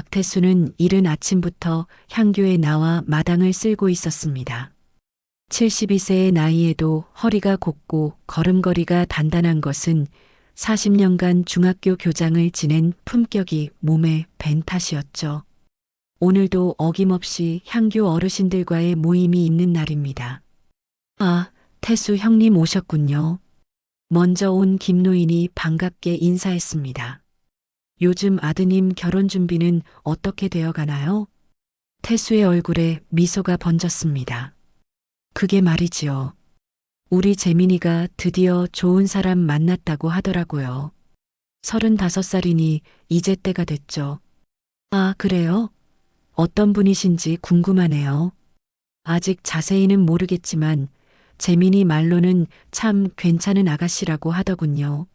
박태수는 이른 아침부터 향교에 나와 마당을 쓸고 있었습니다. 72세의 나이에도 허리가 곱고 걸음걸이가 단단한 것은 40년간 중학교 교장을 지낸 품격이 몸에 밴 탓이었죠. 오늘도 어김없이 향교 어르신들과의 모임이 있는 날입니다. 아, 태수 형님 오셨군요. 먼저 온 김노인이 반갑게 인사했습니다. 요즘 아드님 결혼 준비는 어떻게 되어 가나요? 태수의 얼굴에 미소가 번졌습니다. 그게 말이지요. 우리 재민이가 드디어 좋은 사람 만났다고 하더라고요. 35살이니 이제 때가 됐죠. 아, 그래요? 어떤 분이신지 궁금하네요. 아직 자세히는 모르겠지만 재민이 말로는 참 괜찮은 아가씨라고 하더군요.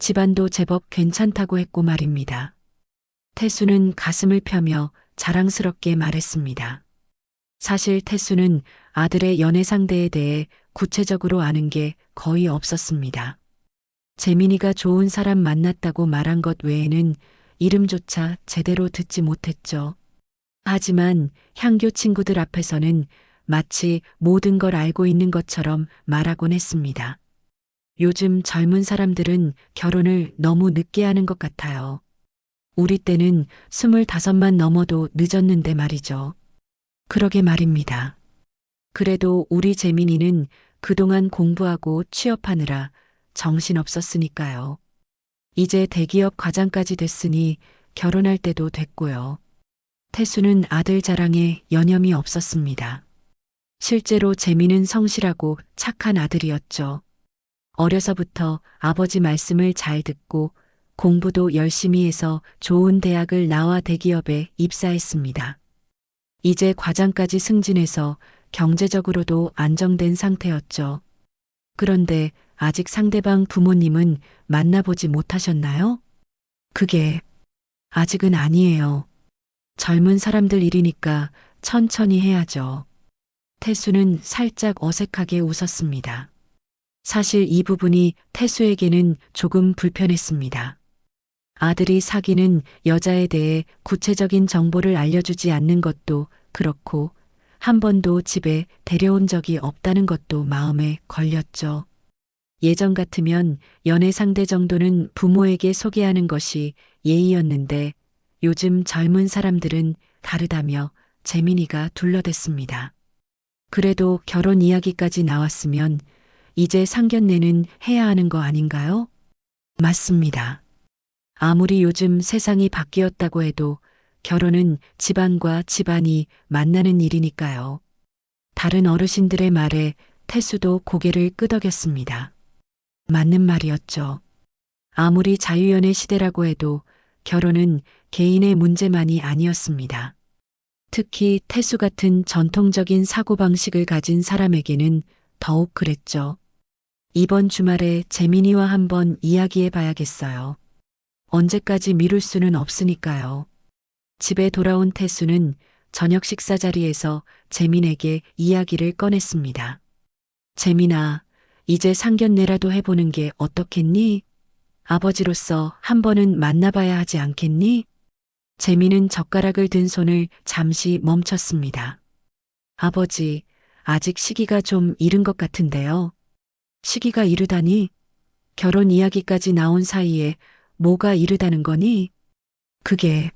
집안도 제법 괜찮다고 했고 말입니다. 태수는 가슴을 펴며 자랑스럽게 말했습니다. 사실 태수는 아들의 연애 상대에 대해 구체적으로 아는 게 거의 없었습니다. 재민이가 좋은 사람 만났다고 말한 것 외에는 이름조차 제대로 듣지 못했죠. 하지만 향교 친구들 앞에서는 마치 모든 걸 알고 있는 것처럼 말하곤 했습니다. 요즘 젊은 사람들은 결혼을 너무 늦게 하는 것 같아요. 우리 때는 25만 넘어도 늦었는데 말이죠. 그러게 말입니다. 그래도 우리 재민이는 그동안 공부하고 취업하느라 정신없었으니까요. 이제 대기업 과장까지 됐으니 결혼할 때도 됐고요. 태수는 아들 자랑에 여념이 없었습니다. 실제로 재민은 성실하고 착한 아들이었죠. 어려서부터 아버지 말씀을 잘 듣고 공부도 열심히 해서 좋은 대학을 나와 대기업에 입사했습니다. 이제 과장까지 승진해서 경제적으로도 안정된 상태였죠. 그런데 아직 상대방 부모님은 만나보지 못하셨나요? 그게 아직은 아니에요. 젊은 사람들 일이니까 천천히 해야죠. 태수는 살짝 어색하게 웃었습니다. 사실 이 부분이 태수에게는 조금 불편했습니다. 아들이 사귀는 여자에 대해 구체적인 정보를 알려주지 않는 것도 그렇고 한 번도 집에 데려온 적이 없다는 것도 마음에 걸렸죠. 예전 같으면 연애 상대 정도는 부모에게 소개하는 것이 예의였는데 요즘 젊은 사람들은 다르다며 재민이가 둘러댔습니다. 그래도 결혼 이야기까지 나왔으면 이제 상견례는 해야 하는 거 아닌가요? 맞습니다. 아무리 요즘 세상이 바뀌었다고 해도 결혼은 집안과 집안이 만나는 일이니까요. 다른 어르신들의 말에 태수도 고개를 끄덕였습니다. 맞는 말이었죠. 아무리 자유연애 시대라고 해도 결혼은 개인의 문제만이 아니었습니다. 특히 태수 같은 전통적인 사고방식을 가진 사람에게는 더욱 그랬죠. 이번 주말에 재민이와 한번 이야기해 봐야겠어요. 언제까지 미룰 수는 없으니까요. 집에 돌아온 태수는 저녁 식사 자리에서 재민에게 이야기를 꺼냈습니다. 재민아, 이제 상견례라도 해보는 게 어떻겠니? 아버지로서 한 번은 만나봐야 하지 않겠니? 재민은 젓가락을 든 손을 잠시 멈췄습니다. 아버지, 아직 시기가 좀 이른 것 같은데요. 시기가 이르다니? 결혼 이야기까지 나온 사이에 뭐가 이르다는 거니? 그게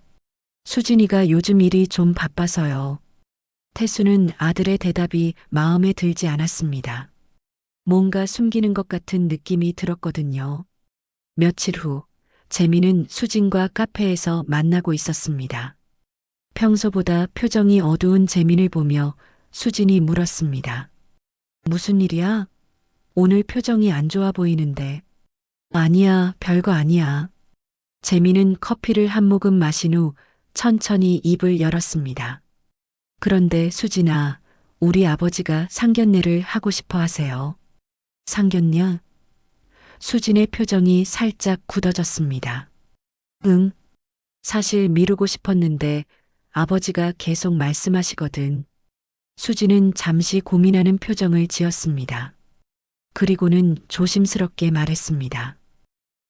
수진이가 요즘 일이 좀 바빠서요. 태수는 아들의 대답이 마음에 들지 않았습니다. 뭔가 숨기는 것 같은 느낌이 들었거든요. 며칠 후 재민은 수진과 카페에서 만나고 있었습니다. 평소보다 표정이 어두운 재민을 보며 수진이 물었습니다. 무슨 일이야? 오늘 표정이 안 좋아 보이는데. 아니야, 별거 아니야. 재민은 커피를 한 모금 마신 후 천천히 입을 열었습니다. 그런데 수진아, 우리 아버지가 상견례를 하고 싶어 하세요. 상견례? 수진의 표정이 살짝 굳어졌습니다. 응, 사실 미루고 싶었는데 아버지가 계속 말씀하시거든. 수진은 잠시 고민하는 표정을 지었습니다. 그리고는 조심스럽게 말했습니다.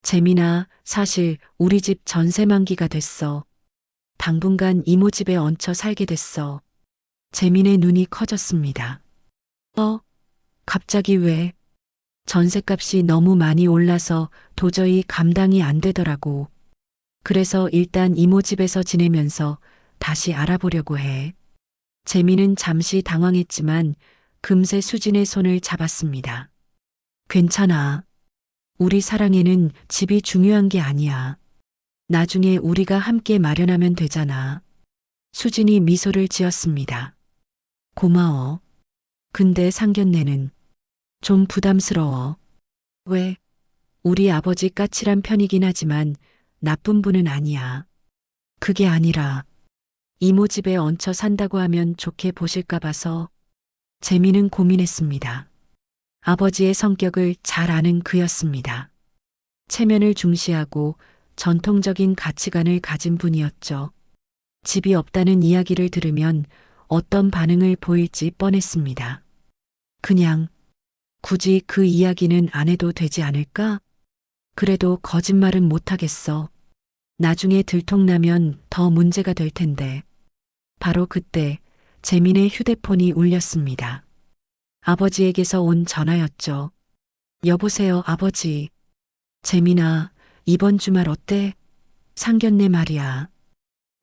재민아, 사실 우리 집 전세 만기가 됐어. 당분간 이모 집에 얹혀 살게 됐어. 재민의 눈이 커졌습니다. 갑자기 왜? 전셋값이 너무 많이 올라서 도저히 감당이 안 되더라고. 그래서 일단 이모 집에서 지내면서 다시 알아보려고 해. 재민은 잠시 당황했지만 금세 수진의 손을 잡았습니다. 괜찮아. 우리 사랑에는 집이 중요한 게 아니야. 나중에 우리가 함께 마련하면 되잖아. 수진이 미소를 지었습니다. 고마워. 근데 상견례는 좀 부담스러워. 왜? 우리 아버지 까칠한 편이긴 하지만 나쁜 분은 아니야. 그게 아니라 이모 집에 얹혀 산다고 하면 좋게 보실까 봐서. 재미는 고민했습니다. 아버지의 성격을 잘 아는 그였습니다. 체면을 중시하고 전통적인 가치관을 가진 분이었죠. 집이 없다는 이야기를 들으면 어떤 반응을 보일지 뻔했습니다. 그냥 굳이 그 이야기는 안 해도 되지 않을까? 그래도 거짓말은 못하겠어. 나중에 들통나면 더 문제가 될 텐데. 바로 그때 재민의 휴대폰이 울렸습니다. 아버지에게서 온 전화였죠. 여보세요, 아버지. 재민아, 이번 주말 어때? 상견례 말이야.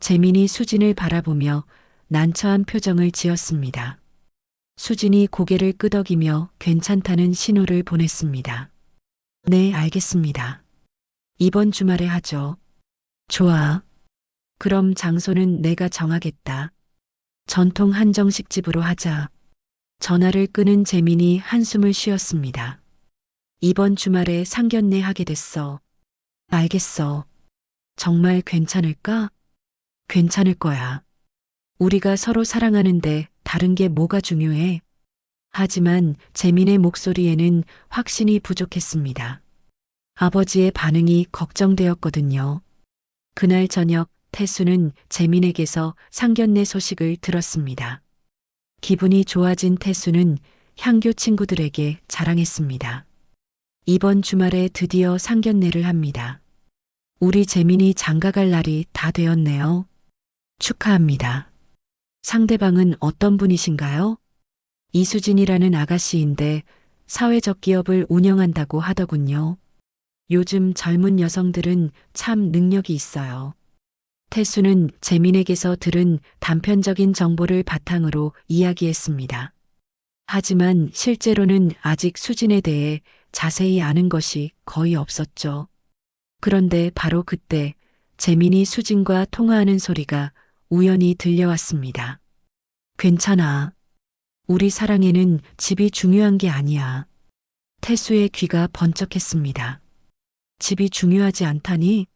재민이 수진을 바라보며 난처한 표정을 지었습니다. 수진이 고개를 끄덕이며 괜찮다는 신호를 보냈습니다. 네, 알겠습니다. 이번 주말에 하죠. 좋아. 그럼 장소는 내가 정하겠다. 전통 한정식 집으로 하자. 전화를 끄는 재민이 한숨을 쉬었습니다. 이번 주말에 상견례 하게 됐어. 알겠어. 정말 괜찮을까? 괜찮을 거야. 우리가 서로 사랑하는데 다른 게 뭐가 중요해? 하지만 재민의 목소리에는 확신이 부족했습니다. 아버지의 반응이 걱정되었거든요. 그날 저녁 태수는 재민에게서 상견례 소식을 들었습니다. 기분이 좋아진 태수는 향교 친구들에게 자랑했습니다. 이번 주말에 드디어 상견례를 합니다. 우리 재민이 장가갈 날이 다 되었네요. 축하합니다. 상대방은 어떤 분이신가요? 이수진이라는 아가씨인데 사회적 기업을 운영한다고 하더군요. 요즘 젊은 여성들은 참 능력이 있어요. 태수는 재민에게서 들은 단편적인 정보를 바탕으로 이야기했습니다. 하지만 실제로는 아직 수진에 대해 자세히 아는 것이 거의 없었죠. 그런데 바로 그때 재민이 수진과 통화하는 소리가 우연히 들려왔습니다. 괜찮아. 우리 사랑에는 집이 중요한 게 아니야. 태수의 귀가 번쩍했습니다. 집이 중요하지 않다니?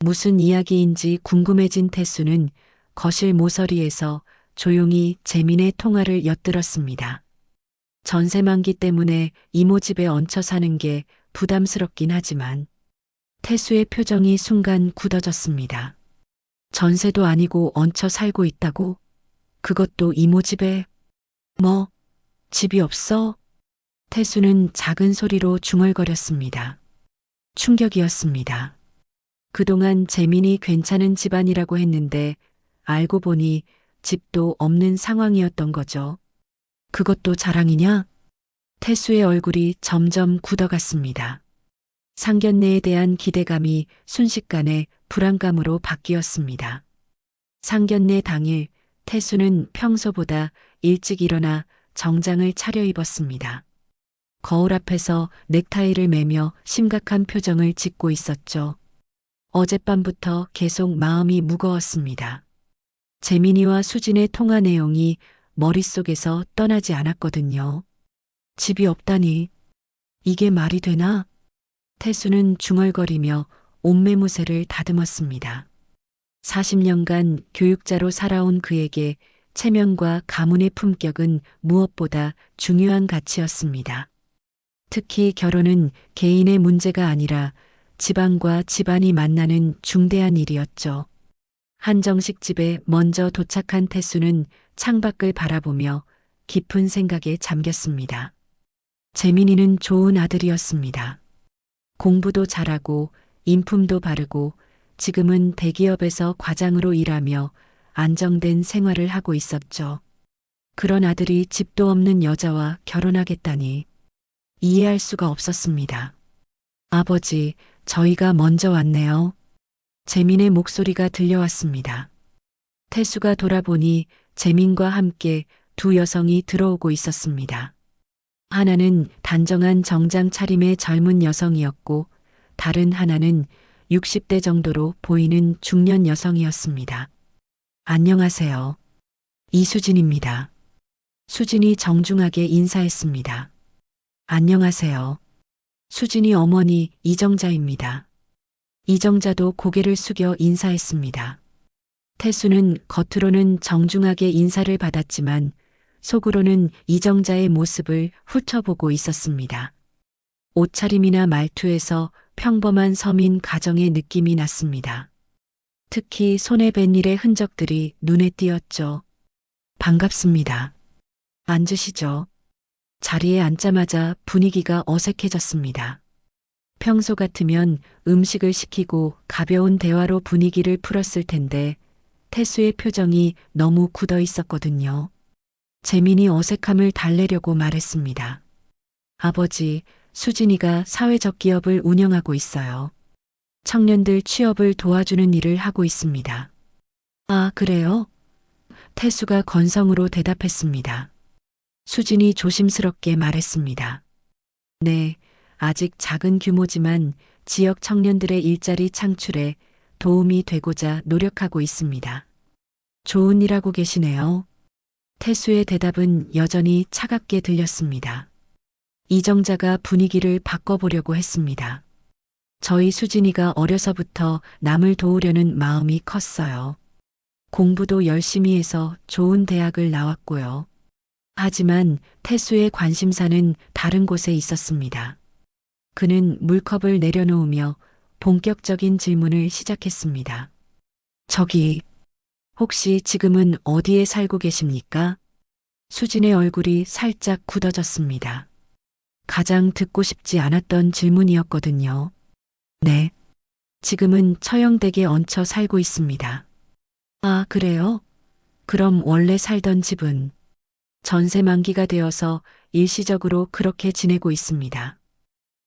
무슨 이야기인지 궁금해진 태수는 거실 모서리에서 조용히 재민의 통화를 엿들었습니다. 전세 만기 때문에 이모 집에 얹혀 사는 게 부담스럽긴 하지만 태수의 표정이 순간 굳어졌습니다. 전세도 아니고 얹혀 살고 있다고? 그것도 이모 집에? 뭐, 집이 없어? 태수는 작은 소리로 중얼거렸습니다. 충격이었습니다. 그동안 재민이 괜찮은 집안이라고 했는데 알고 보니 집도 없는 상황이었던 거죠. 그것도 자랑이냐? 태수의 얼굴이 점점 굳어갔습니다. 상견례에 대한 기대감이 순식간에 불안감으로 바뀌었습니다. 상견례 당일 태수는 평소보다 일찍 일어나 정장을 차려입었습니다. 거울 앞에서 넥타이를 매며 심각한 표정을 짓고 있었죠. 어젯밤부터 계속 마음이 무거웠습니다. 재민이와 수진의 통화 내용이 머릿속에서 떠나지 않았거든요. 집이 없다니. 이게 말이 되나? 태수는 중얼거리며 옷매무새를 다듬었습니다. 40년간 교육자로 살아온 그에게 체면과 가문의 품격은 무엇보다 중요한 가치였습니다. 특히 결혼은 개인의 문제가 아니라 집안과 집안이 만나는 중대한 일이었죠. 한정식 집에 먼저 도착한 태수는 창밖을 바라보며 깊은 생각에 잠겼습니다. 재민이는 좋은 아들이었습니다. 공부도 잘하고 인품도 바르고 지금은 대기업에서 과장으로 일하며 안정된 생활을 하고 있었죠. 그런 아들이 집도 없는 여자와 결혼하겠다니 이해할 수가 없었습니다. 아버지, 저희가 먼저 왔네요. 재민의 목소리가 들려왔습니다. 태수가 돌아보니 재민과 함께 두 여성이 들어오고 있었습니다. 하나는 단정한 정장 차림의 젊은 여성이었고 다른 하나는 60대 정도로 보이는 중년 여성이었습니다. 안녕하세요. 이수진입니다. 수진이 정중하게 인사했습니다. 안녕하세요. 수진이 어머니 이정자입니다. 이정자도 고개를 숙여 인사했습니다. 태수는 겉으로는 정중하게 인사를 받았지만 속으로는 이정자의 모습을 훑어보고 있었습니다. 옷차림이나 말투에서 평범한 서민 가정의 느낌이 났습니다. 특히 손에 밴 일의 흔적들이 눈에 띄었죠. 반갑습니다. 앉으시죠. 자리에 앉자마자 분위기가 어색해졌습니다. 평소 같으면 음식을 시키고 가벼운 대화로 분위기를 풀었을 텐데 태수의 표정이 너무 굳어 있었거든요. 재민이 어색함을 달래려고 말했습니다. 아버지, 수진이가 사회적 기업을 운영하고 있어요. 청년들 취업을 도와주는 일을 하고 있습니다. 아, 그래요? 태수가 건성으로 대답했습니다. 수진이 조심스럽게 말했습니다. 네, 아직 작은 규모지만 지역 청년들의 일자리 창출에 도움이 되고자 노력하고 있습니다. 좋은 일 하고 계시네요. 태수의 대답은 여전히 차갑게 들렸습니다. 이정자가 분위기를 바꿔보려고 했습니다. 저희 수진이가 어려서부터 남을 도우려는 마음이 컸어요. 공부도 열심히 해서 좋은 대학을 나왔고요. 하지만 태수의 관심사는 다른 곳에 있었습니다. 그는 물컵을 내려놓으며 본격적인 질문을 시작했습니다. 저기, 혹시 지금은 어디에 살고 계십니까? 수진의 얼굴이 살짝 굳어졌습니다. 가장 듣고 싶지 않았던 질문이었거든요. 네. 지금은 처형댁에 얹혀 살고 있습니다. 아, 그래요? 그럼 원래 살던 집은 전세 만기가 되어서 일시적으로 그렇게 지내고 있습니다.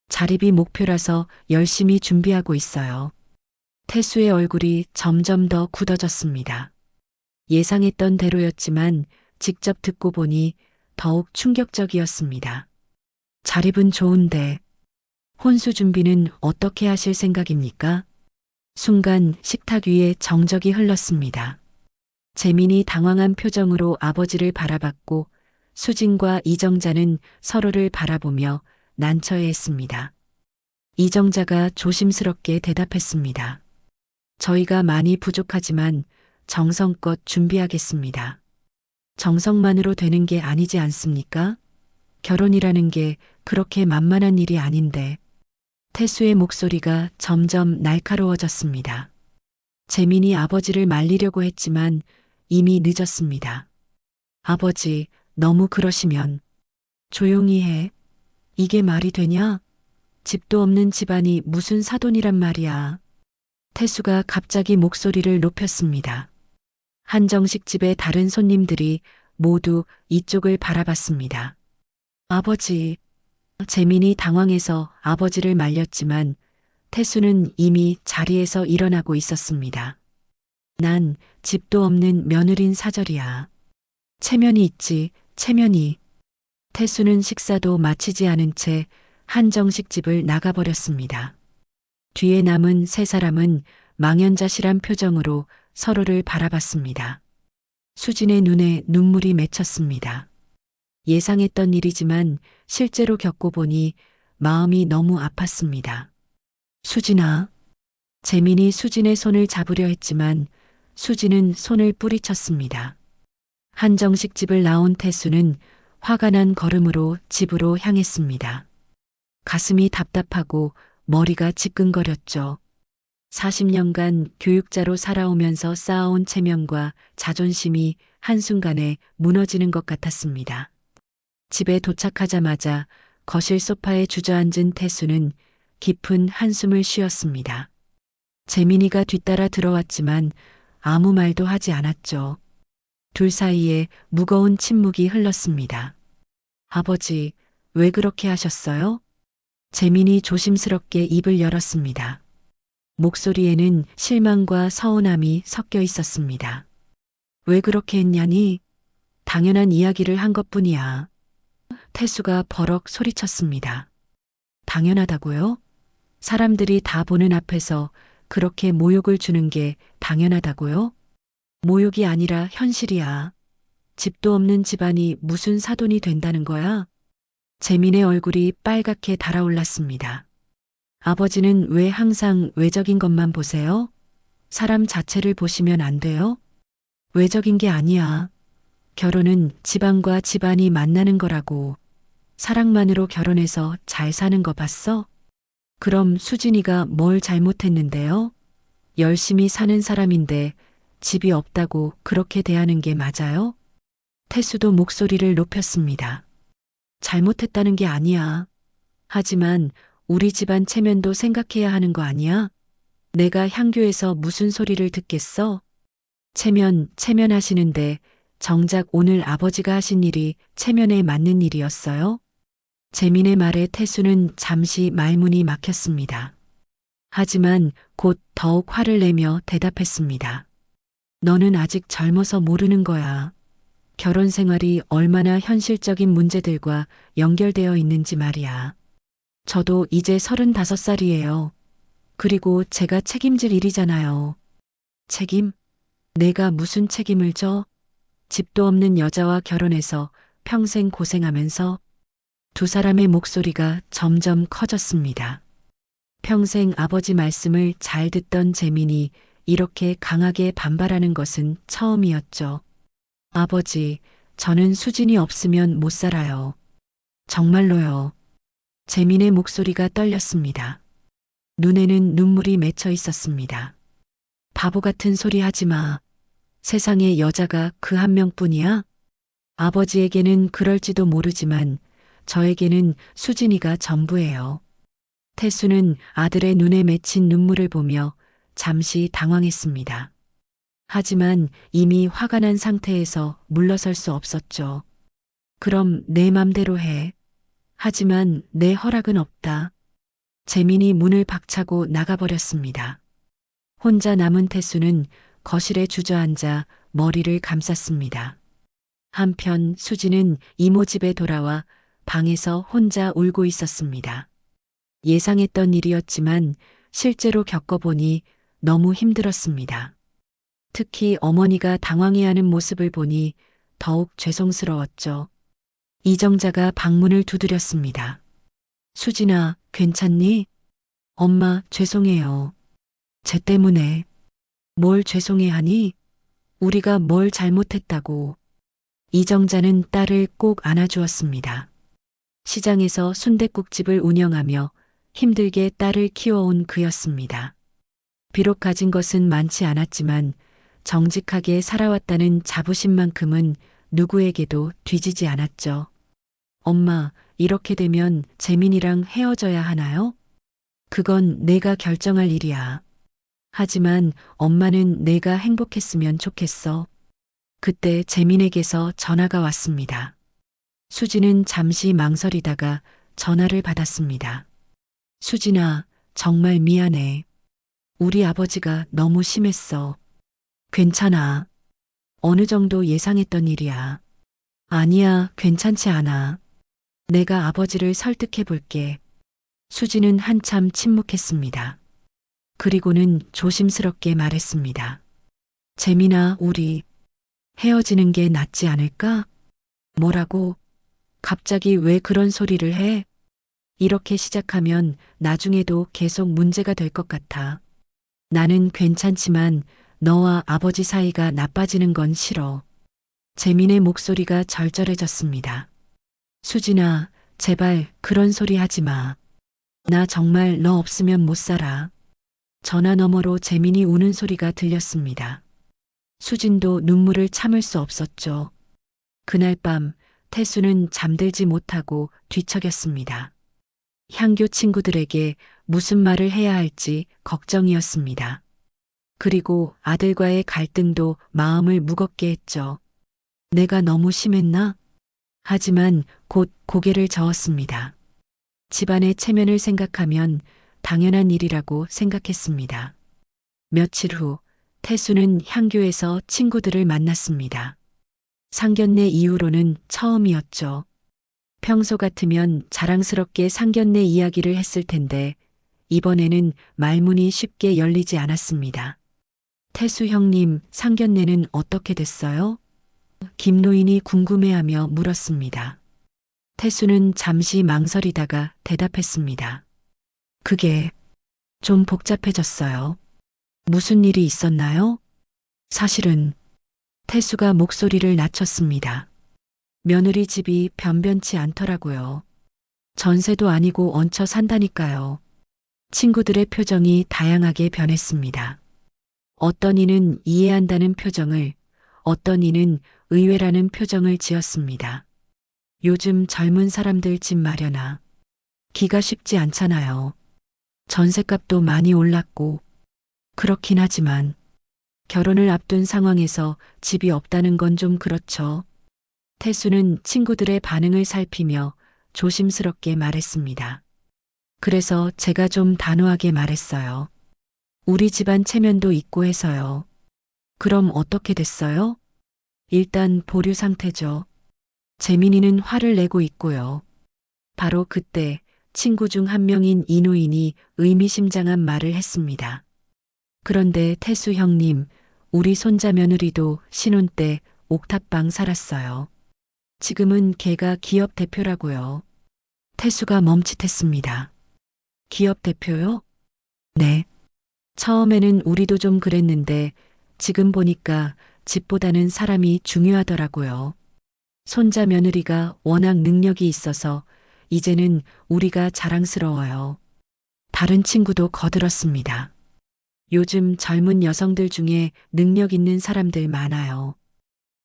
자립이 목표라서 열심히 준비하고 있어요. 태수의 얼굴이 점점 더 굳어졌습니다. 예상했던 대로였지만 직접 듣고 보니 더욱 충격적이었습니다. 자립은 좋은데 혼수 준비는 어떻게 하실 생각입니까? 순간 식탁 위에 정적이 흘렀습니다. 재민이 당황한 표정으로 아버지를 바라봤고 수진과 이정자는 서로를 바라보며 난처해했습니다. 이정자가 조심스럽게 대답했습니다. 저희가 많이 부족하지만 정성껏 준비하겠습니다. 정성만으로 되는 게 아니지 않습니까? 결혼이라는 게 그렇게 만만한 일이 아닌데. 태수의 목소리가 점점 날카로워졌습니다. 재민이 아버지를 말리려고 했지만 이미 늦었습니다. 아버지, 너무 그러시면 조용히 해. 이게 말이 되냐? 집도 없는 집안이 무슨 사돈이란 말이야. 태수가 갑자기 목소리를 높였습니다. 한정식 집의 다른 손님들이 모두 이쪽을 바라봤습니다. 아버지, 재민이 당황해서 아버지를 말렸지만 태수는 이미 자리에서 일어나고 있었습니다. 난 집도 없는 며느린 사절이야. 체면이 있지, 체면이. 태수는 식사도 마치지 않은 채 한정식 집을 나가버렸습니다. 뒤에 남은 세 사람은 망연자실한 표정으로 서로를 바라봤습니다. 수진의 눈에 눈물이 맺혔습니다. 예상했던 일이지만 실제로 겪고 보니 마음이 너무 아팠습니다. 수진아. 재민이 수진의 손을 잡으려 했지만 수진은 손을 뿌리쳤습니다. 한정식 집을 나온 태수는 화가 난 걸음으로 집으로 향했습니다. 가슴이 답답하고 머리가 지끈거렸죠. 40년간 교육자로 살아오면서 쌓아온 체면과 자존심이 한순간에 무너지는 것 같았습니다. 집에 도착하자마자 거실 소파에 주저앉은 태수는 깊은 한숨을 쉬었습니다. 재민이가 뒤따라 들어왔지만 아무 말도 하지 않았죠. 둘 사이에 무거운 침묵이 흘렀습니다. 아버지, 왜 그렇게 하셨어요? 재민이 조심스럽게 입을 열었습니다. 목소리에는 실망과 서운함이 섞여 있었습니다. 왜 그렇게 했냐니? 당연한 이야기를 한 것뿐이야. 태수가 버럭 소리쳤습니다. 당연하다고요? 사람들이 다 보는 앞에서 그렇게 모욕을 주는 게 당연하다고요? 모욕이 아니라 현실이야. 집도 없는 집안이 무슨 사돈이 된다는 거야? 재민의 얼굴이 빨갛게 달아올랐습니다. 아버지는 왜 항상 외적인 것만 보세요? 사람 자체를 보시면 안 돼요? 외적인 게 아니야. 결혼은 집안과 집안이 만나는 거라고. 사랑만으로 결혼해서 잘 사는 거 봤어? 그럼 수진이가 뭘 잘못했는데요? 열심히 사는 사람인데 집이 없다고 그렇게 대하는 게 맞아요? 태수도 목소리를 높였습니다. 잘못했다는 게 아니야. 하지만 우리 집안 체면도 생각해야 하는 거 아니야? 내가 향교에서 무슨 소리를 듣겠어? 체면 하시는데 정작 오늘 아버지가 하신 일이 체면에 맞는 일이었어요? 재민의 말에 태수는 잠시 말문이 막혔습니다. 하지만 곧 더욱 화를 내며 대답했습니다. 너는 아직 젊어서 모르는 거야. 결혼 생활이 얼마나 현실적인 문제들과 연결되어 있는지 말이야. 저도 이제 35살이에요. 그리고 제가 책임질 일이잖아요. 책임? 내가 무슨 책임을 져? 집도 없는 여자와 결혼해서 평생 고생하면서 두 사람의 목소리가 점점 커졌습니다. 평생 아버지 말씀을 잘 듣던 재민이 이렇게 강하게 반발하는 것은 처음이었죠. 아버지, 저는 수진이 없으면 못 살아요. 정말로요. 재민의 목소리가 떨렸습니다. 눈에는 눈물이 맺혀 있었습니다. 바보 같은 소리 하지 마. 세상에 여자가 그 한 명뿐이야? 아버지에게는 그럴지도 모르지만 저에게는 수진이가 전부예요. 태수는 아들의 눈에 맺힌 눈물을 보며 잠시 당황했습니다. 하지만 이미 화가 난 상태에서 물러설 수 없었죠. 그럼 내 맘대로 해. 하지만 내 허락은 없다. 재민이 문을 박차고 나가버렸습니다. 혼자 남은 태수는 거실에 주저앉아 머리를 감쌌습니다. 한편 수지는 이모 집에 돌아와 방에서 혼자 울고 있었습니다. 예상했던 일이었지만 실제로 겪어보니 너무 힘들었습니다. 특히 어머니가 당황해하는 모습을 보니 더욱 죄송스러웠죠. 이정자가 방문을 두드렸습니다. 수진아, 괜찮니? 엄마, 죄송해요. 쟤 때문에. 뭘 죄송해하니? 우리가 뭘 잘못했다고. 이정자는 딸을 꼭 안아주었습니다. 시장에서 순댓국집을 운영하며 힘들게 딸을 키워온 그였습니다. 비록 가진 것은 많지 않았지만 정직하게 살아왔다는 자부심만큼은 누구에게도 뒤지지 않았죠. 엄마, 이렇게 되면 재민이랑 헤어져야 하나요? 그건 내가 결정할 일이야. 하지만 엄마는 내가 행복했으면 좋겠어. 그때 재민에게서 전화가 왔습니다. 수지는 잠시 망설이다가 전화를 받았습니다. 수진아, 정말 미안해. 우리 아버지가 너무 심했어. 괜찮아. 어느 정도 예상했던 일이야. 아니야, 괜찮지 않아. 내가 아버지를 설득해 볼게. 수지는 한참 침묵했습니다. 그리고는 조심스럽게 말했습니다. 재민아, 우리 헤어지는 게 낫지 않을까? 뭐라고? 갑자기 왜 그런 소리를 해? 이렇게 시작하면 나중에도 계속 문제가 될 것 같아. 나는 괜찮지만 너와 아버지 사이가 나빠지는 건 싫어. 재민의 목소리가 절절해졌습니다. 수진아, 제발 그런 소리 하지 마. 나 정말 너 없으면 못 살아. 전화 너머로 재민이 우는 소리가 들렸습니다. 수진도 눈물을 참을 수 없었죠. 그날 밤 태수는 잠들지 못하고 뒤척였습니다. 향교 친구들에게 무슨 말을 해야 할지 걱정이었습니다. 그리고 아들과의 갈등도 마음을 무겁게 했죠. 내가 너무 심했나? 하지만 곧 고개를 저었습니다. 집안의 체면을 생각하면 당연한 일이라고 생각했습니다. 며칠 후 태수는 향교에서 친구들을 만났습니다. 상견례 이후로는 처음이었죠. 평소 같으면 자랑스럽게 상견례 이야기를 했을 텐데 이번에는 말문이 쉽게 열리지 않았습니다. 태수 형님, 상견례는 어떻게 됐어요? 김노인이 궁금해하며 물었습니다. 태수는 잠시 망설이다가 대답했습니다. 그게 좀 복잡해졌어요. 무슨 일이 있었나요? 사실은 태수가 목소리를 낮췄습니다. 며느리 집이 변변치 않더라고요. 전세도 아니고 얹혀 산다니까요. 친구들의 표정이 다양하게 변했습니다. 어떤 이는 이해한다는 표정을, 어떤 이는 의외라는 표정을 지었습니다. 요즘 젊은 사람들 집 마련하 기가 쉽지 않잖아요. 전셋값도 많이 올랐고 그렇긴 하지만 결혼을 앞둔 상황에서 집이 없다는 건 좀 그렇죠. 태수는 친구들의 반응을 살피며 조심스럽게 말했습니다. 그래서 제가 좀 단호하게 말했어요. 우리 집안 체면도 있고 해서요. 그럼 어떻게 됐어요? 일단 보류 상태죠. 재민이는 화를 내고 있고요. 바로 그때 친구 중 한 명인 이노인이 의미심장한 말을 했습니다. 그런데 태수 형님, 우리 손자 며느리도 신혼 때 옥탑방 살았어요. 지금은 걔가 기업 대표라고요. 태수가 멈칫했습니다. 기업 대표요? 네. 처음에는 우리도 좀 그랬는데 지금 보니까 집보다는 사람이 중요하더라고요. 손자 며느리가 워낙 능력이 있어서 이제는 우리가 자랑스러워요. 다른 친구도 거들었습니다. 요즘 젊은 여성들 중에 능력 있는 사람들 많아요.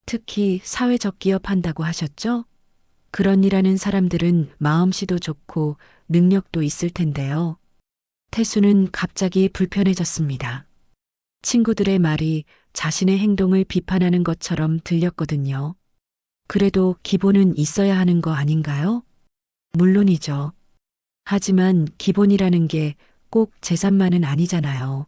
특히 사회적 기업 한다고 하셨죠? 그런 일 하는 사람들은 마음씨도 좋고 능력도 있을 텐데요. 태수는 갑자기 불편해졌습니다. 친구들의 말이 자신의 행동을 비판하는 것처럼 들렸거든요. 그래도 기본은 있어야 하는 거 아닌가요? 물론이죠. 하지만 기본이라는 게 꼭 재산만은 아니잖아요.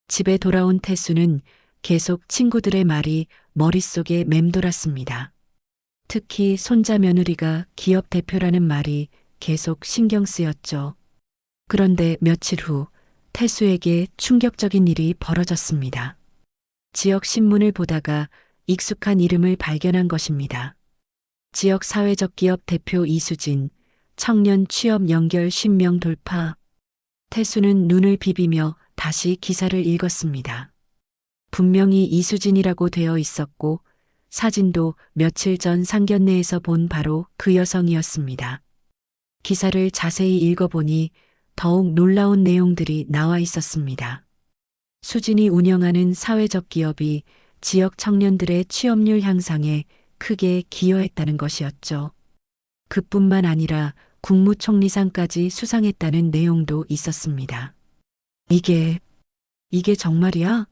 집에 돌아온 태수는 계속 친구들의 말이 머릿속에 맴돌았습니다. 특히 손자 며느리가 기업 대표라는 말이 계속 신경 쓰였죠. 그런데 며칠 후 태수에게 충격적인 일이 벌어졌습니다. 지역 신문을 보다가 익숙한 이름을 발견한 것입니다. 지역 사회적 기업 대표 이수진, 청년 취업 연결 50명 돌파. 태수는 눈을 비비며 다시 기사를 읽었습니다. 분명히 이수진이라고 되어 있었고 사진도 며칠 전 상견례에서 본 바로 그 여성이었습니다. 기사를 자세히 읽어보니 더욱 놀라운 내용들이 나와 있었습니다. 수진이 운영하는 사회적 기업이 지역 청년들의 취업률 향상에 크게 기여했다는 것이었죠. 그뿐만 아니라 국무총리상까지 수상했다는 내용도 있었습니다. 이게 정말이야?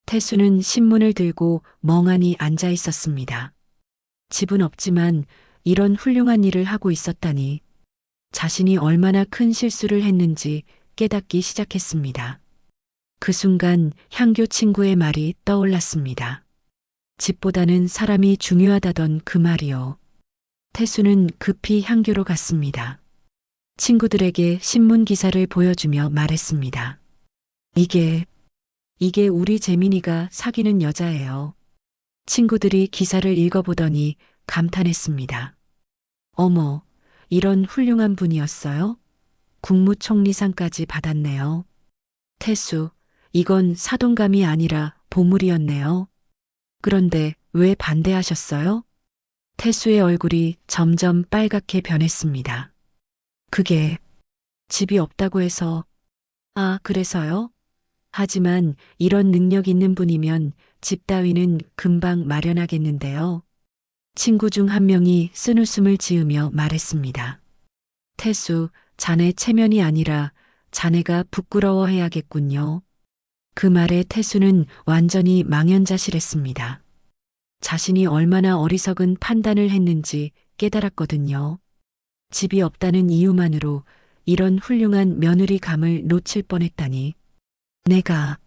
태수는 신문을 들고 멍하니 앉아 있었습니다. 집은 없지만 이런 훌륭한 일을 하고 있었다니 자신이 얼마나 큰 실수를 했는지 깨닫기 시작했습니다. 그 순간 향교 친구의 말이 떠올랐습니다. 집보다는 사람이 중요하다던 그 말이요. 태수는 급히 향교로 갔습니다. 친구들에게 신문 기사를 보여주며 말했습니다. 이게 우리 재민이가 사귀는 여자예요. 친구들이 기사를 읽어보더니 감탄했습니다. 어머, 이런 훌륭한 분이었어요? 국무총리상까지 받았네요. 태수, 이건 사동감이 아니라 보물이었네요. 그런데 왜 반대하셨어요? 태수의 얼굴이 점점 빨갛게 변했습니다. 그게 집이 없다고 해서. 아, 그래서요? 하지만 이런 능력 있는 분이면 집 따위는 금방 마련하겠는데요. 친구 중 한 명이 쓴웃음을 지으며 말했습니다. 태수, 자네 체면이 아니라 자네가 부끄러워해야겠군요. 그 말에 태수는 완전히 망연자실했습니다. 자신이 얼마나 어리석은 판단을 했는지 깨달았거든요. 집이 없다는 이유만으로 이런 훌륭한 며느리감을 놓칠 뻔했다니. 내가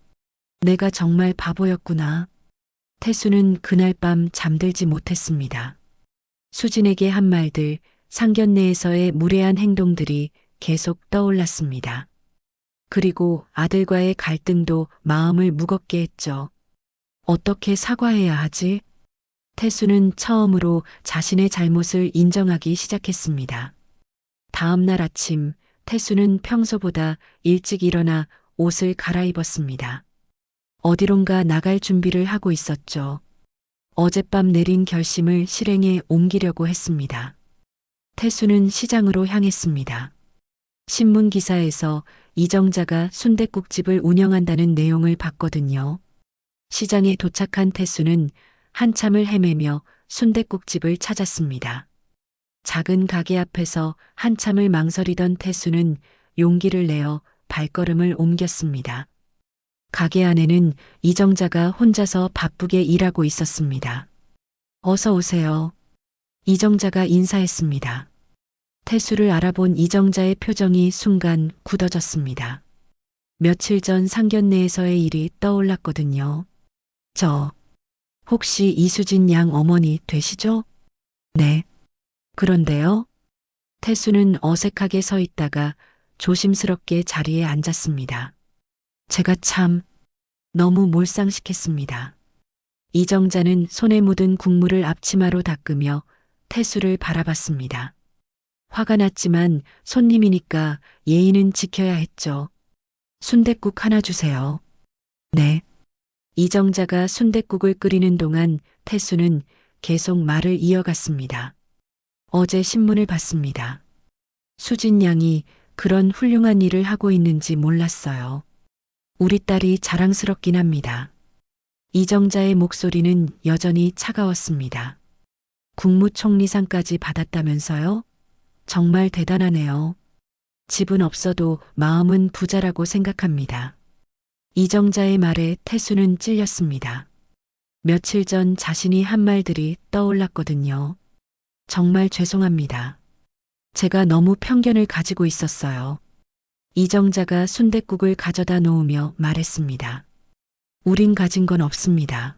정말 바보였구나. 태수는 그날 밤 잠들지 못했습니다. 수진에게 한 말들, 상견례에서의 무례한 행동들이 계속 떠올랐습니다. 그리고 아들과의 갈등도 마음을 무겁게 했죠. 어떻게 사과해야 하지? 태수는 처음으로 자신의 잘못을 인정하기 시작했습니다. 다음 날 아침, 태수는 평소보다 일찍 일어나 옷을 갈아입었습니다. 어디론가 나갈 준비를 하고 있었죠. 어젯밤 내린 결심을 실행에 옮기려고 했습니다. 태수는 시장으로 향했습니다. 신문 기사에서 이정자가 순댓국집을 운영한다는 내용을 봤거든요. 시장에 도착한 태수는 한참을 헤매며 순댓국집을 찾았습니다. 작은 가게 앞에서 한참을 망설이던 태수는 용기를 내어 발걸음을 옮겼습니다. 가게 안에는 이정자가 혼자서 바쁘게 일하고 있었습니다. 어서 오세요. 이정자가 인사했습니다. 태수를 알아본 이정자의 표정이 순간 굳어졌습니다. 며칠 전 상견례에서의 일이 떠올랐거든요. 혹시 이수진 양 어머니 되시죠? 네. 그런데요? 태수는 어색하게 서 있다가 조심스럽게 자리에 앉았습니다. 제가 참 너무 몰상식했습니다. 이정자는 손에 묻은 국물을 앞치마로 닦으며 태수를 바라봤습니다. 화가 났지만 손님이니까 예의는 지켜야 했죠. 순댓국 하나 주세요. 네. 이정자가 순댓국을 끓이는 동안 태수는 계속 말을 이어갔습니다. 어제 신문을 봤습니다. 수진 양이 그런 훌륭한 일을 하고 있는지 몰랐어요. 우리 딸이 자랑스럽긴 합니다. 이정자의 목소리는 여전히 차가웠습니다. 국무총리상까지 받았다면서요? 정말 대단하네요. 집은 없어도 마음은 부자라고 생각합니다. 이정자의 말에 태수는 찔렸습니다. 며칠 전 자신이 한 말들이 떠올랐거든요. 정말 죄송합니다. 제가 너무 편견을 가지고 있었어요. 이정자가 순댓국을 가져다 놓으며 말했습니다. 우린 가진 건 없습니다.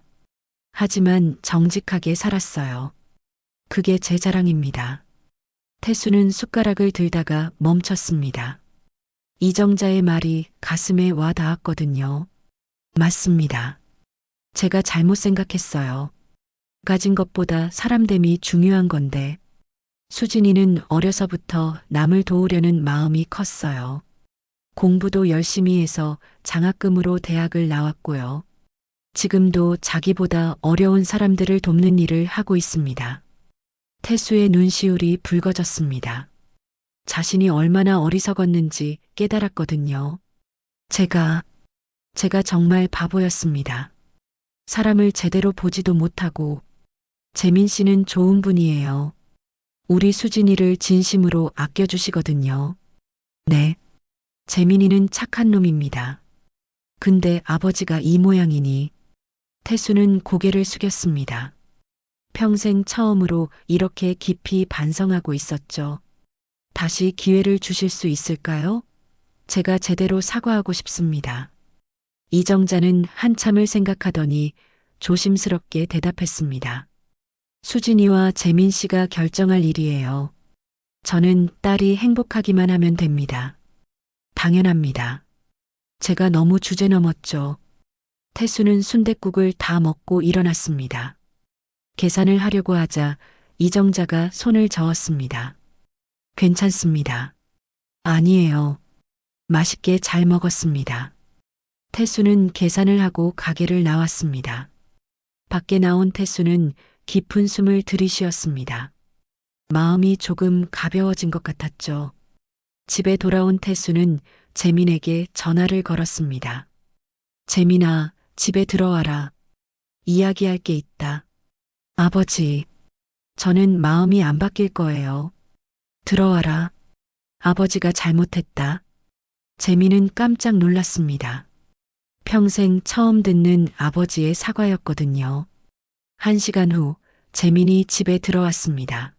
하지만 정직하게 살았어요. 그게 제 자랑입니다. 태수는 숟가락을 들다가 멈췄습니다. 이정자의 말이 가슴에 와 닿았거든요. 맞습니다. 제가 잘못 생각했어요. 가진 것보다 사람됨이 중요한 건데, 수진이는 어려서부터 남을 도우려는 마음이 컸어요. 공부도 열심히 해서 장학금으로 대학을 나왔고요. 지금도 자기보다 어려운 사람들을 돕는 일을 하고 있습니다. 태수의 눈시울이 붉어졌습니다. 자신이 얼마나 어리석었는지 깨달았거든요. 제가 정말 바보였습니다. 사람을 제대로 보지도 못하고. 재민 씨는 좋은 분이에요. 우리 수진이를 진심으로 아껴주시거든요. 네. 재민이는 착한 놈입니다. 근데 아버지가 이 모양이니. 태수는 고개를 숙였습니다. 평생 처음으로 이렇게 깊이 반성하고 있었죠. 다시 기회를 주실 수 있을까요? 제가 제대로 사과하고 싶습니다. 이정자는 한참을 생각하더니 조심스럽게 대답했습니다. 수진이와 재민 씨가 결정할 일이에요. 저는 딸이 행복하기만 하면 됩니다. 당연합니다. 제가 너무 주제 넘었죠. 태수는 순댓국을 다 먹고 일어났습니다. 계산을 하려고 하자 이정자가 손을 저었습니다. 괜찮습니다. 아니에요. 맛있게 잘 먹었습니다. 태수는 계산을 하고 가게를 나왔습니다. 밖에 나온 태수는 깊은 숨을 들이쉬었습니다. 마음이 조금 가벼워진 것 같았죠. 집에 돌아온 태수는 재민에게 전화를 걸었습니다. 재민아, 집에 들어와라. 이야기할 게 있다. 아버지, 저는 마음이 안 바뀔 거예요. 들어와라. 아버지가 잘못했다. 재민은 깜짝 놀랐습니다. 평생 처음 듣는 아버지의 사과였거든요. 1시간 후 재민이 집에 들어왔습니다.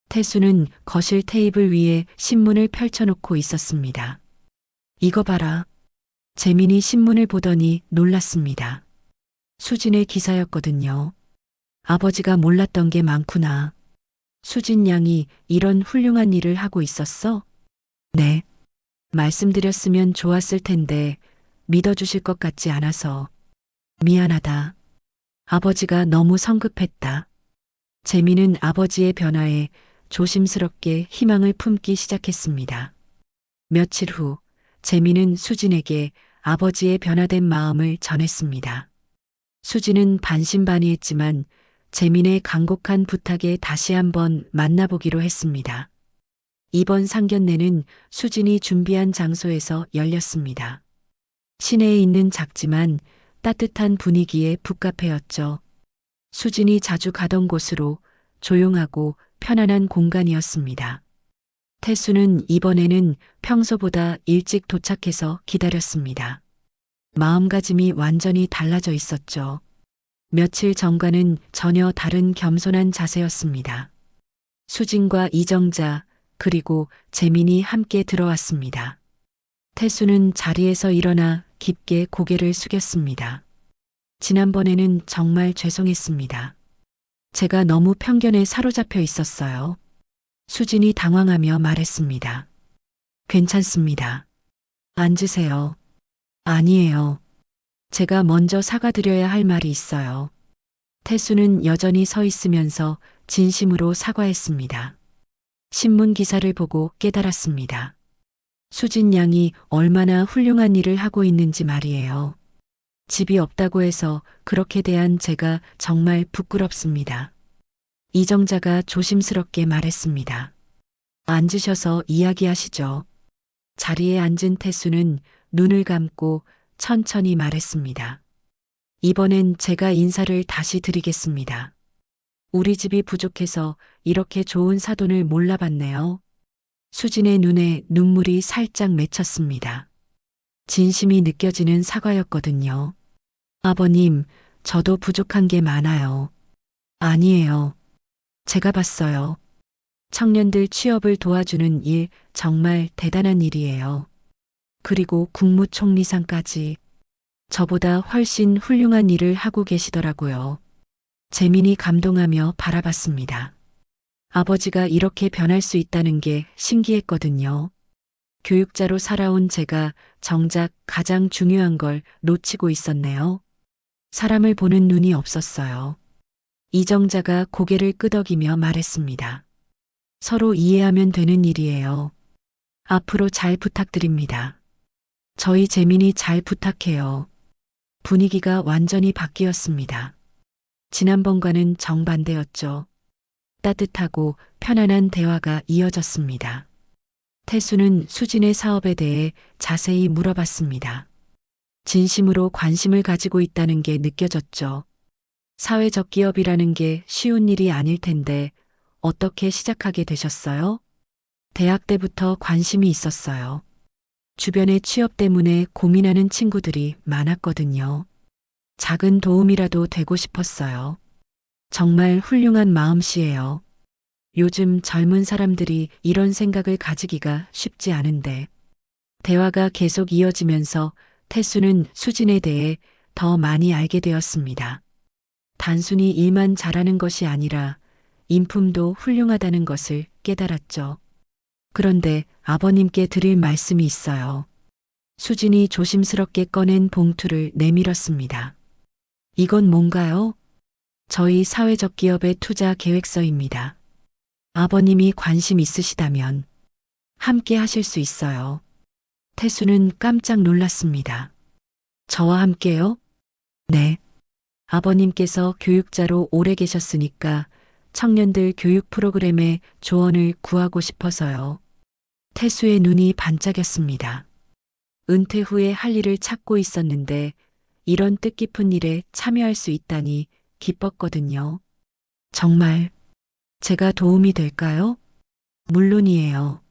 태수는 거실 테이블 위에 신문을 펼쳐놓고 있었습니다. 이거 봐라. 재민이 신문을 보더니 놀랐습니다. 수진의 기사였거든요. 아버지가 몰랐던 게 많구나. 수진 양이 이런 훌륭한 일을 하고 있었어? 네. 말씀드렸으면 좋았을 텐데 믿어주실 것 같지 않아서. 미안하다. 아버지가 너무 성급했다. 재민은 아버지의 변화에 조심스럽게 희망을 품기 시작했습니다. 며칠 후 재민은 수진에게 아버지의 변화된 마음을 전했습니다. 수진은 반신반의했지만 재민의 간곡한 부탁에 다시 한번 만나보기로 했습니다. 이번 상견례는 수진이 준비한 장소에서 열렸습니다. 시내에 있는 작지만 따뜻한 분위기의 북카페였죠. 수진이 자주 가던 곳으로 조용하고 편안한 공간이었습니다. 태수는 이번에는 평소보다 일찍 도착해서 기다렸습니다. 마음가짐이 완전히 달라져 있었죠. 며칠 전과는 전혀 다른 겸손한 자세였습니다. 수진과 이정자 그리고 재민이 함께 들어왔습니다. 태수는 자리에서 일어나 깊게 고개를 숙였습니다. 지난번에는 정말 죄송했습니다. 제가 너무 편견에 사로잡혀 있었어요. 수진이 당황하며 말했습니다. 괜찮습니다. 앉으세요. 아니에요. 제가 먼저 사과드려야 할 말이 있어요. 태수는 여전히 서 있으면서 진심으로 사과했습니다. 신문 기사를 보고 깨달았습니다. 수진 양이 얼마나 훌륭한 일을 하고 있는지 말이에요. 집이 없다고 해서 그렇게 대한 제가 정말 부끄럽습니다. 이정자가 조심스럽게 말했습니다. 앉으셔서 이야기하시죠. 자리에 앉은 태수는 눈을 감고 천천히 말했습니다. 이번엔 제가 인사를 다시 드리겠습니다. 우리 집이 부족해서 이렇게 좋은 사돈을 몰라봤네요. 수진의 눈에 눈물이 살짝 맺혔습니다. 진심이 느껴지는 사과였거든요. 아버님, 저도 부족한 게 많아요. 아니에요. 제가 봤어요. 청년들 취업을 도와주는 일 정말 대단한 일이에요. 그리고 국무총리상까지 저보다 훨씬 훌륭한 일을 하고 계시더라고요. 재민이 감동하며 바라봤습니다. 아버지가 이렇게 변할 수 있다는 게 신기했거든요. 교육자로 살아온 제가 정작 가장 중요한 걸 놓치고 있었네요. 사람을 보는 눈이 없었어요. 이정자가 고개를 끄덕이며 말했습니다. 서로 이해하면 되는 일이에요. 앞으로 잘 부탁드립니다. 저희 재민이 잘 부탁해요. 분위기가 완전히 바뀌었습니다. 지난번과는 정반대였죠. 따뜻하고 편안한 대화가 이어졌습니다. 태수는 수진의 사업에 대해 자세히 물어봤습니다. 진심으로 관심을 가지고 있다는 게 느껴졌죠. 사회적 기업이라는 게 쉬운 일이 아닐 텐데 어떻게 시작하게 되셨어요? 대학 때부터 관심이 있었어요. 주변에 취업 때문에 고민하는 친구들이 많았거든요. 작은 도움이라도 되고 싶었어요. 정말 훌륭한 마음씨예요. 요즘 젊은 사람들이 이런 생각을 가지기가 쉽지 않은데. 대화가 계속 이어지면서 태수는 수진에 대해 더 많이 알게 되었습니다. 단순히 일만 잘하는 것이 아니라 인품도 훌륭하다는 것을 깨달았죠. 그런데 아버님께 드릴 말씀이 있어요. 수진이 조심스럽게 꺼낸 봉투를 내밀었습니다. 이건 뭔가요? 저희 사회적 기업의 투자 계획서입니다. 아버님이 관심 있으시다면 함께 하실 수 있어요. 태수는 깜짝 놀랐습니다. 저와 함께요? 네. 아버님께서 교육자로 오래 계셨으니까 청년들 교육 프로그램에 조언을 구하고 싶어서요. 태수의 눈이 반짝였습니다. 은퇴 후에 할 일을 찾고 있었는데 이런 뜻깊은 일에 참여할 수 있다니 기뻤거든요. 정말 제가 도움이 될까요? 물론이에요.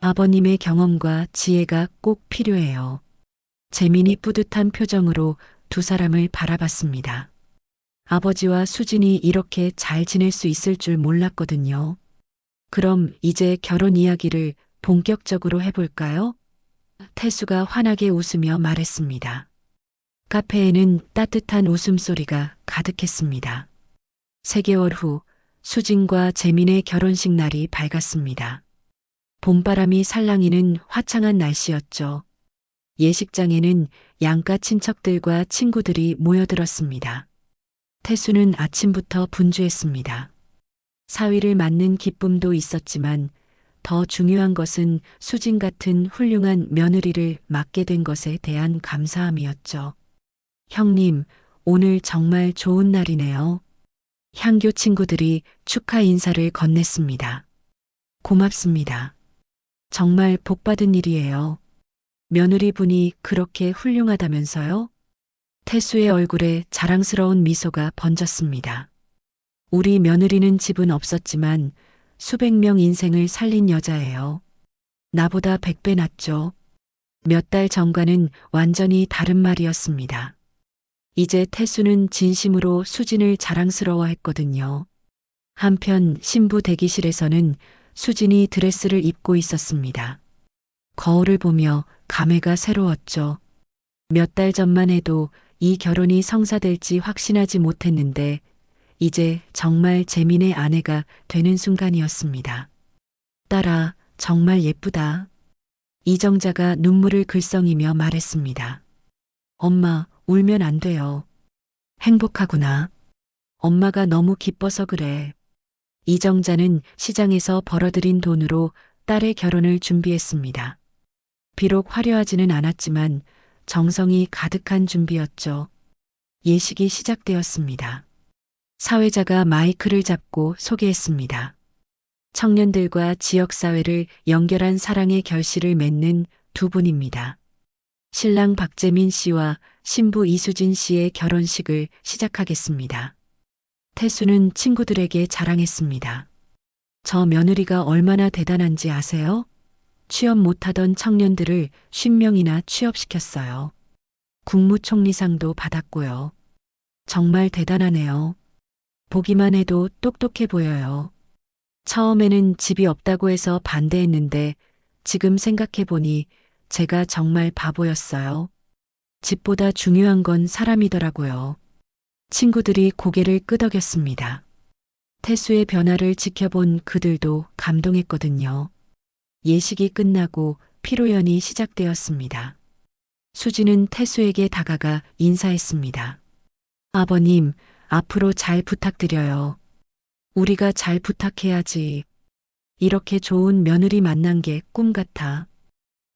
아버님의 경험과 지혜가 꼭 필요해요. 재민이 뿌듯한 표정으로 두 사람을 바라봤습니다. 아버지와 수진이 이렇게 잘 지낼 수 있을 줄 몰랐거든요. 그럼 이제 결혼 이야기를 본격적으로 해볼까요? 태수가 환하게 웃으며 말했습니다. 카페에는 따뜻한 웃음소리가 가득했습니다. 3개월 후 수진과 재민의 결혼식 날이 밝았습니다. 봄바람이 살랑이는 화창한 날씨였죠. 예식장에는 양가 친척들과 친구들이 모여들었습니다. 태수는 아침부터 분주했습니다. 사위를 맡는 기쁨도 있었지만 더 중요한 것은 수진 같은 훌륭한 며느리를 맡게 된 것에 대한 감사함이었죠. 형님, 오늘 정말 좋은 날이네요. 향교 친구들이 축하 인사를 건넸습니다. 고맙습니다. 정말 복받은 일이에요. 며느리분이 그렇게 훌륭하다면서요? 태수의 얼굴에 자랑스러운 미소가 번졌습니다. 우리 며느리는 집은 없었지만 수백 명 인생을 살린 여자예요. 나보다 100배 낫죠. 몇 달 전과는 완전히 다른 말이었습니다. 이제 태수는 진심으로 수진을 자랑스러워했거든요. 한편 신부 대기실에서는 수진이 드레스를 입고 있었습니다. 거울을 보며 감회가 새로웠죠. 몇 달 전만 해도 이 결혼이 성사될지 확신하지 못했는데 이제 정말 재민의 아내가 되는 순간이었습니다. 딸아, 정말 예쁘다. 이정자가 눈물을 글썽이며 말했습니다. 엄마, 울면 안 돼요. 행복하구나. 엄마가 너무 기뻐서 그래. 이정자는 시장에서 벌어들인 돈으로 딸의 결혼을 준비했습니다. 비록 화려하지는 않았지만 정성이 가득한 준비였죠. 예식이 시작되었습니다. 사회자가 마이크를 잡고 소개했습니다. 청년들과 지역사회를 연결한 사랑의 결실을 맺는 두 분입니다. 신랑 박재민 씨와 신부 이수진 씨의 결혼식을 시작하겠습니다. 태수는 친구들에게 자랑했습니다. 저 며느리가 얼마나 대단한지 아세요? 취업 못하던 청년들을 50명이나 취업시켰어요. 국무총리상도 받았고요. 정말 대단하네요. 보기만 해도 똑똑해 보여요. 처음에는 집이 없다고 해서 반대했는데 지금 생각해보니 제가 정말 바보였어요. 집보다 중요한 건 사람이더라고요. 친구들이 고개를 끄덕였습니다. 태수의 변화를 지켜본 그들도 감동했거든요. 예식이 끝나고 피로연이 시작되었습니다. 수지는 태수에게 다가가 인사했습니다. 아버님, 앞으로 잘 부탁드려요. 우리가 잘 부탁해야지. 이렇게 좋은 며느리 만난 게 꿈 같아.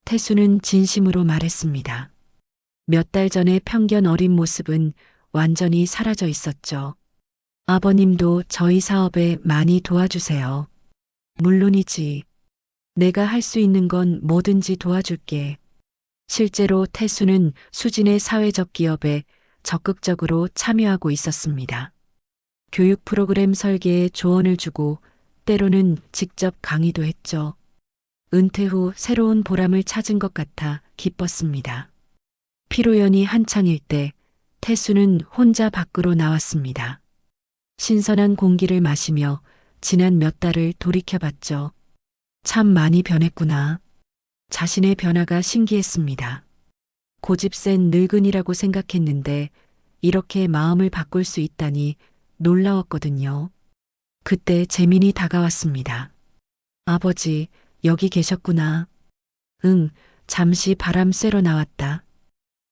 태수는 진심으로 말했습니다. 몇 달 전의 편견 어린 모습은 완전히 사라져 있었죠. 아버님도 저희 사업에 많이 도와주세요. 물론이지. 내가 할 수 있는 건 뭐든지 도와줄게. 실제로 태수는 수진의 사회적 기업에 적극적으로 참여하고 있었습니다. 교육 프로그램 설계에 조언을 주고 때로는 직접 강의도 했죠. 은퇴 후 새로운 보람을 찾은 것 같아 기뻤습니다. 피로연이 한창일 때 태수는 혼자 밖으로 나왔습니다. 신선한 공기를 마시며 지난 몇 달을 돌이켜봤죠. 참 많이 변했구나. 자신의 변화가 신기했습니다. 고집센 늙은이라고 생각했는데 이렇게 마음을 바꿀 수 있다니 놀라웠거든요. 그때 재민이 다가왔습니다. 아버지, 여기 계셨구나. 응, 잠시 바람 쐬러 나왔다.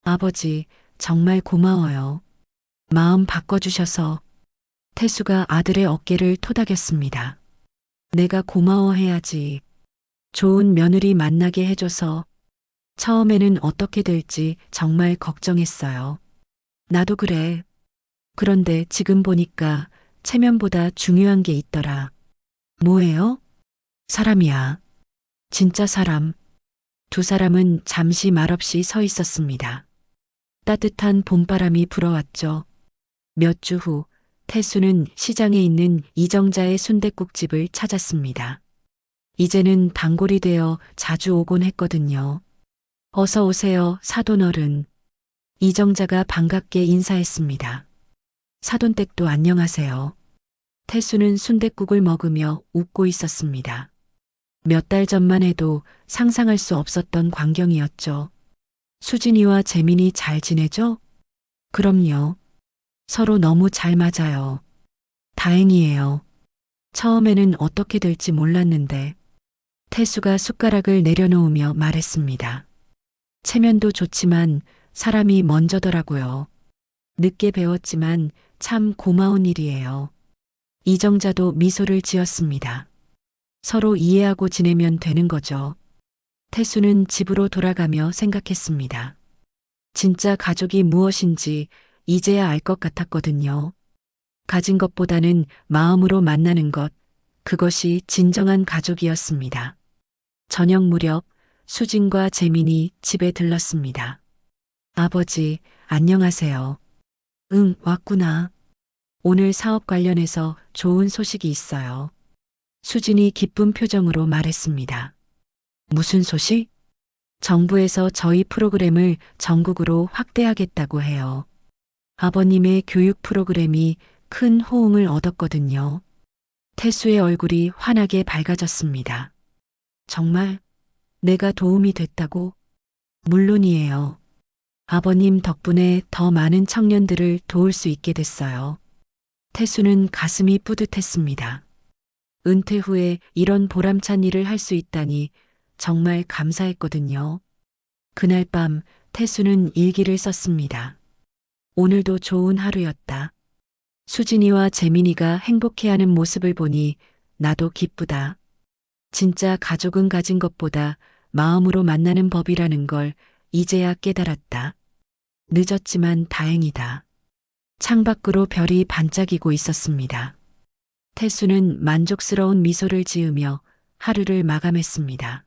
아버지, 정말 고마워요. 마음 바꿔주셔서. 태수가 아들의 어깨를 토닥였습니다. 내가 고마워해야지. 좋은 며느리 만나게 해줘서. 처음에는 어떻게 될지 정말 걱정했어요. 나도 그래. 그런데 지금 보니까 체면보다 중요한 게 있더라. 뭐예요? 사람이야. 진짜 사람. 두 사람은 잠시 말없이 서 있었습니다. 따뜻한 봄바람이 불어왔죠. 몇 주 후 태수는 시장에 있는 이정자의 순댓국집을 찾았습니다. 이제는 단골이 되어 자주 오곤 했거든요. 어서 오세요, 사돈어른. 이정자가 반갑게 인사했습니다. 사돈댁도 안녕하세요. 태수는 순댓국을 먹으며 웃고 있었습니다. 몇 달 전만 해도 상상할 수 없었던 광경이었죠. 수진이와 재민이 잘 지내죠? 그럼요. 서로 너무 잘 맞아요. 다행이에요. 처음에는 어떻게 될지 몰랐는데 태수가 숟가락을 내려놓으며 말했습니다. 체면도 좋지만 사람이 먼저더라고요. 늦게 배웠지만 참 고마운 일이에요. 이정자도 미소를 지었습니다. 서로 이해하고 지내면 되는 거죠. 태수는 집으로 돌아가며 생각했습니다. 진짜 가족이 무엇인지 이제야 알 것 같았거든요. 가진 것보다는 마음으로 만나는 것, 그것이 진정한 가족이었습니다. 저녁 무렵 수진과 재민이 집에 들렀습니다. 아버지, 안녕하세요. 응, 왔구나. 오늘 사업 관련해서 좋은 소식이 있어요. 수진이 기쁜 표정으로 말했습니다. 무슨 소식? 정부에서 저희 프로그램을 전국으로 확대하겠다고 해요. 아버님의 교육 프로그램이 큰 호응을 얻었거든요. 태수의 얼굴이 환하게 밝아졌습니다. 정말 내가 도움이 됐다고? 물론이에요. 아버님 덕분에 더 많은 청년들을 도울 수 있게 됐어요. 태수는 가슴이 뿌듯했습니다. 은퇴 후에 이런 보람찬 일을 할 수 있다니 정말 감사했거든요. 그날 밤 태수는 일기를 썼습니다. 오늘도 좋은 하루였다. 수진이와 재민이가 행복해하는 모습을 보니 나도 기쁘다. 진짜 가족은 가진 것보다 마음으로 만나는 법이라는 걸 이제야 깨달았다. 늦었지만 다행이다. 창밖으로 별이 반짝이고 있었습니다. 태수는 만족스러운 미소를 지으며 하루를 마감했습니다.